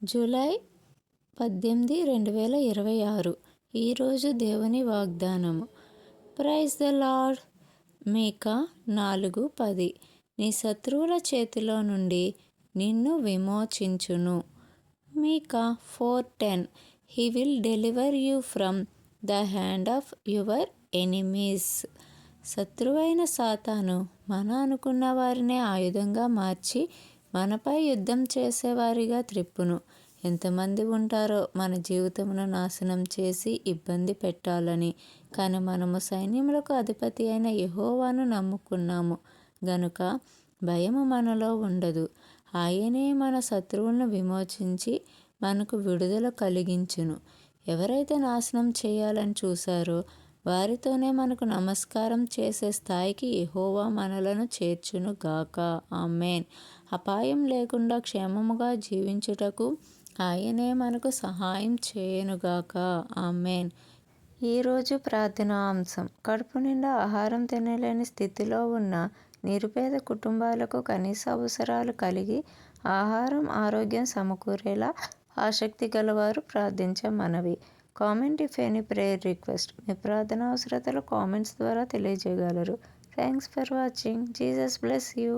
July 18, 2026. ఈరోజు దేవుని వాగ్దానము. Praise the Lord. మీకా 4:10. నీ శత్రువుల చేతిలో నుండి నిన్ను విమోచించును. Micah 4:10. He will deliver you from the hand of your enemies. శత్రువైన సాతాను మన అనుకున్న వారినే ఆయుధంగా మార్చి మనపై యుద్ధం చేసేవారిగా త్రిప్పును. ఎంతమంది ఉంటారో మన జీవితమును నాశనం చేసి ఇబ్బంది పెట్టాలని, కానీ మనము సైన్యములకు అధిపతి అయిన యెహోవాను నమ్ముకున్నాము గనుక భయము మనలో ఉండదు. ఆయనే మన శత్రువులను విమోచించి మనకు విడుదల కలిగించును. ఎవరైతే నాశనం చేయాలని చూశారో వారితోనే మనకు నమస్కారం చేసే స్థాయికి యెహోవా మనలను చేర్చును గాక. ఆమేన్. అపాయం లేకుండా క్షేమముగా జీవించుటకు ఆయనే మనకు సహాయం చేయునుగాక. ఆమేన్. ఈరోజు ప్రార్థనా అంశం. కడుపు నిండా ఆహారం తినలేని స్థితిలో ఉన్న నిరుపేద కుటుంబాలకు కనీస అవసరాలు కలిగి ఆహారం, ఆరోగ్యం సమకూరేలా ఆసక్తి గలవారు ప్రార్థించే మనవి. Comment if any prayer request. మీ ప్రార్థన అవసరతలు కామెంట్స్ ద్వారా తెలియజేయగలరు. Thanks for watching. Jesus bless you.